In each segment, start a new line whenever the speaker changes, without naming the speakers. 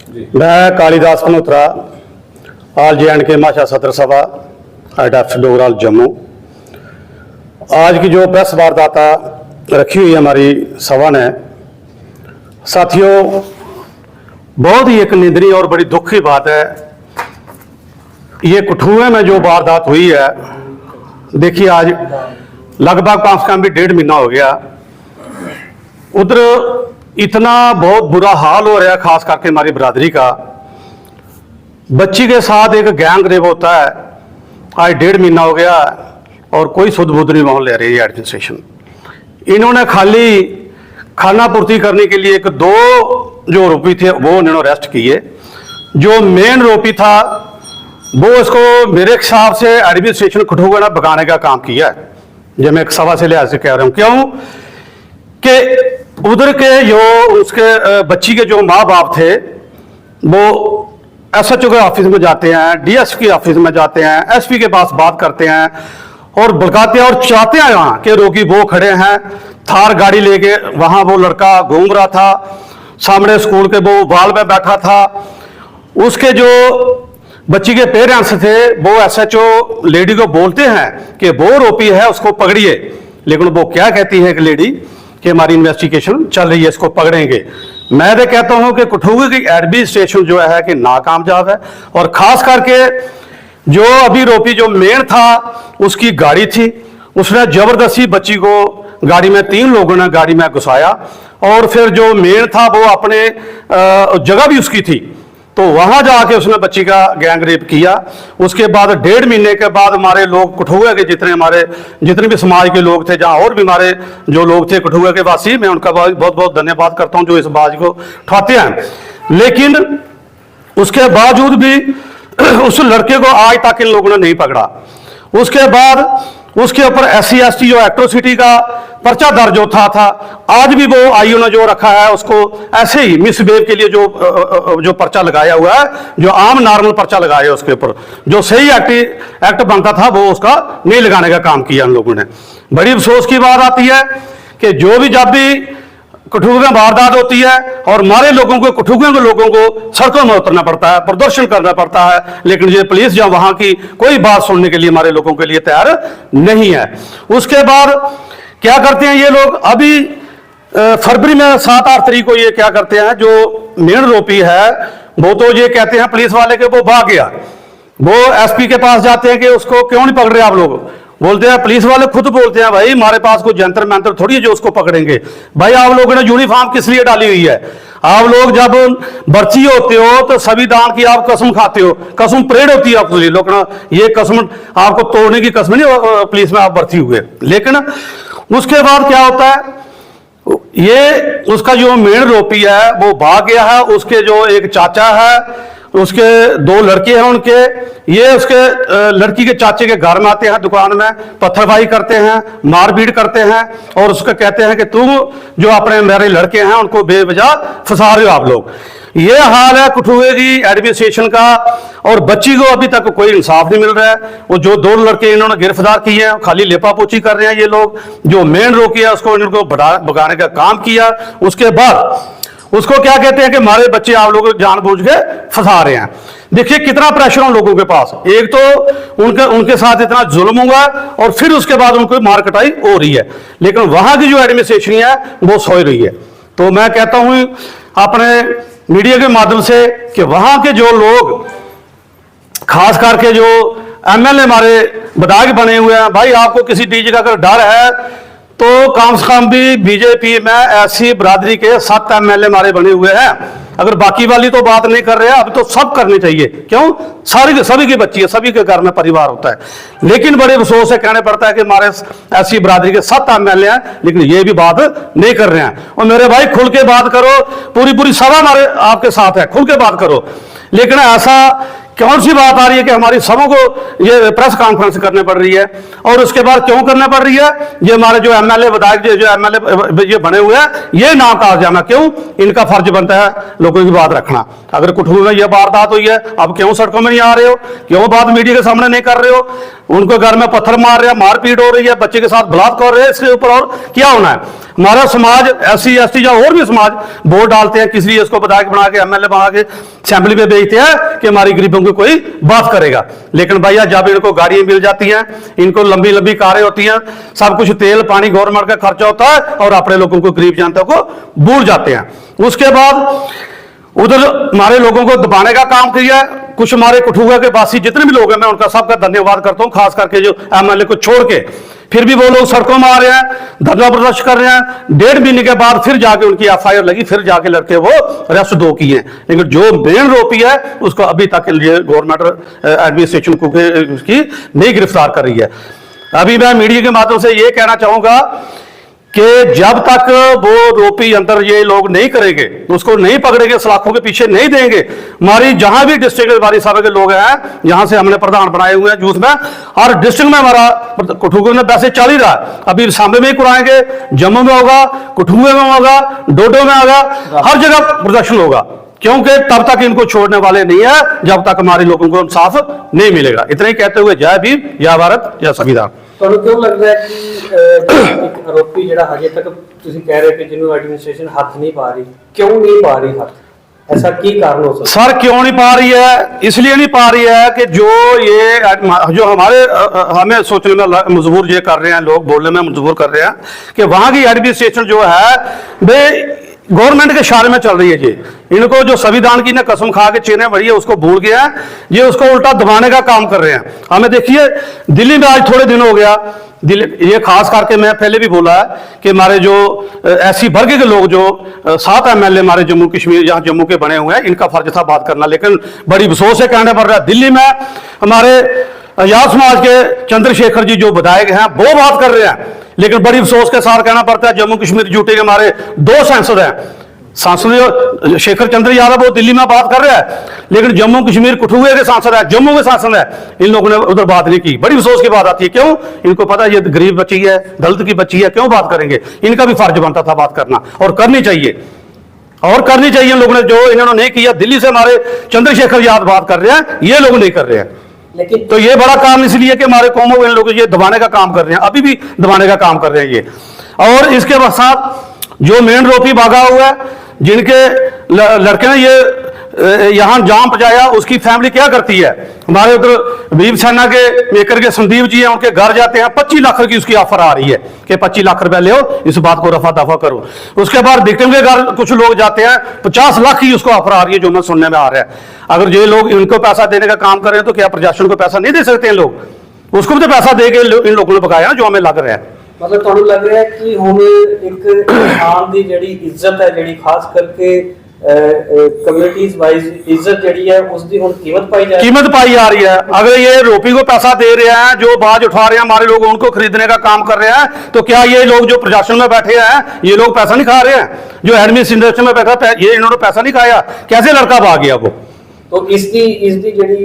मैं Kalidas Malhotra, all जे&के Mahasha Sadar Sabha IDF डोगराल Jammu. आज की जो प्रेस वारदाता रखी हुई है हमारी सभा ने, साथियों, बहुत ही एक निंदनीय और बड़ी दुख की बात है। ये कठुए में जो वारदात हुई है, देखिए आज लगभग कम से कम भी 1.5 महीना हो गया। उधर इतना बहुत बुरा हाल हो रहा है, खास करके हमारी बिरादरी का। बच्ची के साथ एक गैंग रेप होता है, आज 1.5 महीना हो गया और कोई सुध बुध नहीं माहौल ले रही है एडमिनिस्ट्रेशन। इन्होंने खाली खाना पूर्ति करने के लिए 2 जो आरोपी थे वो इन्होंने अरेस्ट किए। जो मेन आरोपी था वो इसको मेरे हिसाब से एडमिनिस्ट्रेशन कठुआ ना भगाने का काम किया है। जो मैं एक सभा से लिहाज से कह रहा हूँ, क्यों कि उधर के जो उसके बच्ची के जो माँ बाप थे वो SHO के ऑफिस में जाते हैं, DSP के ऑफिस में जाते हैं, SP के पास बात करते हैं और बुलगाते हैं और चाहते हैं वहाँ के रोगी वो खड़े हैं थार गाड़ी लेके। वहाँ वो लड़का घूम रहा था, सामने स्कूल के वो वाल में बैठा था। उसके जो बच्ची के पेरेंट्स थे वो SHO लेडी को बोलते हैं कि वो आरोपी है, उसको पकड़िए। लेकिन वो क्या कहती है कि लेडी कि हमारी इन्वेस्टिगेशन चल रही है, इसको पकड़ेंगे। मैं तो कहता हूं कि कठुआ की एडमिनिस्ट्रेशन जो है कि नाकामयाब है। और खास करके जो अभी आरोपी जो मेन था उसकी गाड़ी थी, उसने जबरदस्ती बच्ची को गाड़ी में 3 लोगों ने गाड़ी में घुसाया और फिर जो मेन था वो अपने जगह भी उसकी थी, तो वहां जाके उसने बच्ची का गैंग रेप किया। उसके बाद 1.5 महीने के बाद हमारे लोग कठुआ के जितने भी समाज के लोग थे, जहां और भी हमारे जो लोग थे कठुआ के वासी, मैं उनका बहुत बहुत धन्यवाद करता हूं जो इस बात को उठाते हैं। लेकिन उसके बावजूद भी उस लड़के को आज तक इन लोगों ने नहीं पकड़ा। उसके बाद उसके ऊपर SC ST जो एट्रोसिटी का पर्चा दर्ज होता था, आज भी वो IO ने जो रखा है उसको ऐसे ही मिसबिहेव के लिए जो पर्चा लगाया हुआ है, जो आम नॉर्मल पर्चा लगाया है उसके ऊपर, जो सही एक्ट बनता था वो उसका नहीं लगाने का काम किया इन लोगों ने। बड़ी अफसोस की बात आती है कि जो भी जब भी कठुआ में वारदात होती है और हमारे लोगों को, कठुआ के लोगों को सड़कों में उतरना पड़ता है, प्रदर्शन करना पड़ता है, लेकिन ये पुलिस जब वहां की कोई बात सुनने के लिए हमारे लोगों के लिए तैयार नहीं है। उसके बाद क्या करते हैं ये लोग, अभी फरवरी में 7-8 तारीख को ये क्या करते हैं, जो मेन आरोपी है वो तो ये कहते हैं पुलिस वाले के वो भाग गया। वो SP के पास जाते हैं कि उसको क्यों नहीं पकड़ रहे आप लोग। बोलते हैं पुलिस वाले खुद बोलते हैं भाई हमारे पास कोई जंतर मंतर थोड़ी है जो उसको पकड़ेंगे। भाई आप लोगों ने यूनिफॉर्म किस लिए डाली हुई है? आप लोग जब भर्ती होते हो तो संविधान की आप कसम खाते हो, कसम परेड होती है आपके लिए। लोग ये कसम आपको तोड़ने की कसम नहीं, पुलिस में आप भर्ती हुए। लेकिन उसके बाद क्या होता है, ये उसका जो मेन आरोपी है वो भाग गया है। उसके जो एक चाचा है, उसके 2 लड़के हैं उनके, ये उसके लड़की के चाचे के घर में आते हैं, दुकान में पत्थरबाजी करते हैं, मारपीट करते हैं और उसको कहते हैं कि तुम जो अपने मेरे लड़के हैं उनको बेवजह फंसा रहे हो आप लोग। ये हाल है कठुए की एडमिनिस्ट्रेशन का और बच्ची को अभी तक कोई इंसाफ नहीं मिल रहा है। वो जो 2 लड़के इन्होंने गिरफ्तार किए हैं खाली लेपापोची कर रहे हैं ये लोग। जो मेन रोकी है उसको इनको भगाने का काम किया। उसके बाद उसको क्या कहते हैं कि हमारे बच्चे आप लोग जानबूझ के फंसा रहे हैं। देखिए कितना प्रेशर उन लोगों के पास, एक तो उनके साथ इतना जुल्म हुआ और फिर उसके बाद उनको मार कटाई हो रही है, लेकिन वहां की जो एडमिनिस्ट्रेशन है वो सोच रही है। तो मैं कहता हूं अपने मीडिया के माध्यम से कि वहां के जो लोग, खास करके जो MLA हमारे विधायक बने हुए हैं, भाई आपको किसी चीज का अगर डर है तो कम से कम भी बीजेपी में ऐसी बिरादरी के 7 MLA हमारे बने हुए हैं। अगर बाकी वाली तो बात नहीं कर रहे हैं, अब तो सब करनी चाहिए। क्यों? सभी की बच्ची है, सभी के घर में परिवार होता है। लेकिन बड़े अफसोस से कहने पड़ता है कि हमारे ऐसी बिरादरी के 7 MLA हैं, लेकिन ये भी बात नहीं कर रहे हैं। और मेरे भाई खुल के बात करो, पूरी सभा हमारे आपके साथ है, खुल के बात करो। लेकिन ऐसा कौन सी बात आ रही है कि हमारी सबों को ये प्रेस कॉन्फ्रेंस करने पड़ रही है? और उसके बाद क्यों करने पड़ रही है? ये हमारे जो MLA विधायक जो MLA ये बने हुए हैं, ये नाम कहा जाना, क्यों? इनका फर्ज बनता है लोगों की बात रखना। अगर कठुआ में ये वारदात हुई है, अब क्यों सड़कों में नहीं आ रहे हो? क्यों बात मीडिया के सामने नहीं कर रहे हो? उनको घर में पत्थर मार रहे हैं, मारपीट हो रही है, बच्चे के साथ बलात्कार हो रहे हैं, इसके ऊपर और क्या होना है? हमारा समाज SC ST या और भी समाज वोट डालते हैं, किस लिए इसको विधायक बना के MLA बना के असेंबली में भेजते हैं कि हमारी गरीबों की कोई बात करेगा। लेकिन भैया जब इनको गाड़ियां मिल जाती हैं, इनको लंबी लंबी कारें होती हैं, सब कुछ तेल पानी गवर्नमेंट का खर्चा होता है और अपने लोगों को, गरीब जनता को भूल जाते हैं। उसके बाद उधर हमारे लोगों को दबाने का काम किया। कुछ हमारे कठुआ के वासी जितने भी लोग हैं, मैं उनका सबका धन्यवाद करता हूं, खास करके जो MLA को छोड़ के, फिर भी वो लोग सड़कों में आ रहे हैं, धरना प्रदर्शन कर रहे हैं। 1.5 महीने के बाद फिर जाके उनकी FIR लगी, फिर जाके लड़के वो अरेस्ट 2 किए हैं। लेकिन जो मेन आरोपी है उसको अभी तक गवर्नमेंट एडमिनिस्ट्रेशन को उसकी नहीं गिरफ्तार कर रही है। अभी मैं मीडिया के माध्यम से ये कहना चाहूंगा कि जब तक वो आरोपी अंदर ये लोग नहीं करेंगे, उसको नहीं पकड़ेंगे, सलाखों के पीछे नहीं देंगे, हमारी जहां भी डिस्ट्रिक्ट हमारी सभा के लोग हैं, यहां से हमने प्रधान बनाए हुए हैं यूथ में, और डिस्ट्रिक्ट में हमारा कठुआ में वैसे चल ही रहा है। अभी सांबे में ही कराएंगे, जम्मू में होगा, कठुए में होगा, डोडो में होगा, हर जगह प्रदर्शन होगा, क्योंकि तब तक इनको छोड़ने वाले नहीं है जब तक हमारे लोगों को इंसाफ नहीं मिलेगा। इतना ही कहते हुए जय भीम, जय भारत, जय संविधान।
ਤੁਹਾਨੂੰ ਕਿਉਂ ਲੱਗਦਾ ਹੈ ਕਿ ਇੱਕ ਆਰੋਪੀ ਜਿਹੜਾ ਹਜੇ ਤੱਕ ਤੁਸੀਂ ਕਹਿ ਰਹੇ ਕਿ ਜਿਹਨੂੰ ਐਡਮਿਨਿਸਟ੍ਰੇਸ਼ਨ ਹੱਥ ਨਹੀਂ ਪਾ ਰਹੀ, ਕਿਉਂ नहीं पा रही हाथ? ऐसा की कारण हो सकता है?
सर क्यों नहीं पा रही है? इसलिए नहीं पा रही है कि जो हमारे हमें सोचने में मजबूर ये कर रहे हैं, लोग बोलने में मजबूर कर रहे हैं कि वहां की एडमिनिस्ट्रेशन जो है वे गवर्नमेंट के इशारे में चल रही है। जी इनको जो संविधान की ने कसम खा के चेने बढ़ी है उसको भूल गया है, ये उसको उल्टा दबाने का काम कर रहे हैं। हमें देखिए दिल्ली में आज थोड़े दिन हो गया, ये खास करके मैं पहले भी बोला है कि हमारे जो SC वर्ग के लोग जो 7 MLA हमारे जम्मू कश्मीर यहाँ जम्मू के बने हुए हैं, इनका फर्ज था बात करना, लेकिन बड़ी अफसोस से कहना पड़ रहा है दिल्ली में हमारे आजाद समाज के चंद्रशेखर जी जो विधायक हैं वो बात कर रहे हैं। लेकिन बड़ी अफसोस के साथ कहना पड़ता है जम्मू कश्मीर यूटी के हमारे 2 सांसद हैं, सांसद शेखर चंद्र यादव वो दिल्ली में बात कर रहे हैं, लेकिन जम्मू कश्मीर कठुए के सांसद है, जम्मू के सांसद है, इन लोगों ने उधर बात नहीं की। बड़ी अफसोस की बात आती है, क्यों? इनको पता है ये गरीब बच्ची है, दलित की बच्ची है, क्यों बात करेंगे? इनका भी फर्ज बनता था बात करना, और करनी चाहिए, और करनी चाहिए। इन लोगों ने जो इन्होंने नहीं किया, दिल्ली से हमारे चंद्रशेखर यादव बात कर रहे हैं, ये लोग नहीं कर रहे हैं।
लेकिन
तो ये बड़ा काम इसलिए कि हमारे कौमों इन लोग ये दबाने का काम कर रहे हैं, अभी भी दबाने का काम कर रहे हैं ये। और इसके साथ जो मेन आरोपी भागा हुआ है, जिनके लड़के ने ये यहां जाम पजाया, उसकी फैमिली क्या करती है? हमारे उधर भीम सेना के मेकर के संदीप जी हैं, उनके घर जाते हैं, 25 लाख की उसकी ऑफर आ रही है कि 25 लाख रुपए ले हो, इस बात को रफा दफा करो। उसके बाद विक्टिम के घर कुछ लोग जाते हैं, 50 लाख की उसको ऑफर आ रही है, जो मैं सुनने में आ रहा है। अगर ये लोग इनको पैसा देने का काम कर रहे हैं तो क्या प्रशासन को पैसा नहीं दे सकते हैं लोग? उसको भी तो पैसा दे के इन लोगों ने पकाया जो हमें लग रहा है।
मतलब ਤੁਹਾਨੂੰ ਲੱਗ ਰਿਹਾ ਹੈ ਕਿ ਹੁਣ ਇੱਕ ਇਨਸਾਨ ਦੀ ਜਿਹੜੀ ਇੱਜ਼ਤ ਹੈ, ਜਿਹੜੀ ਖਾਸ ਕਰਕੇ कम्युनिटीज वाइज इज्जत जड़ी है उसकी हुन कीमत पाई जा रही है। अगर ये आरोपी को पैसा दे रहे हैं, जो बाज उठा रहे हैं, हमारे लोग उनको खरीदने का काम कर रहे हैं, तो क्या ये लोग जो प्रशासन में बैठे हैं ये लोग पैसा नहीं खा रहे हैं? जो एडमिनिस्ट्रेशन में बैठा ये इन्होंने पैसा नहीं खाया, कैसे लड़का भाग गया वो? तो इसकी जड़ी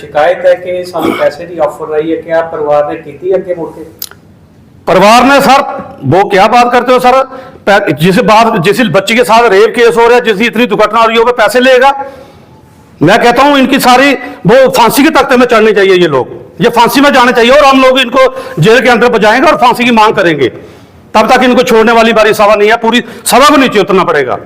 शिकायत है कि सानू पैसे की ऑफर रही है, क्या परिवार ने की अगे मुड़ के?
परिवार ने सर वो क्या बात करते हो सर, जिस बच्ची के साथ रेप केस हो रहा है, जिसकी इतनी दुर्घटना हो रही है, वो पैसे लेगा? मैं कहता हूं इनकी सारी वो फांसी के तख्ते में चढ़नी चाहिए, ये फांसी में जाने चाहिए, और हम लोग इनको जेल के अंदर पहुंचाएंगे और फांसी की मांग करेंगे। तब तक इनको छोड़ने वाली बारी सभा नहीं है, पूरी सभा को नीचे उतरना पड़ेगा।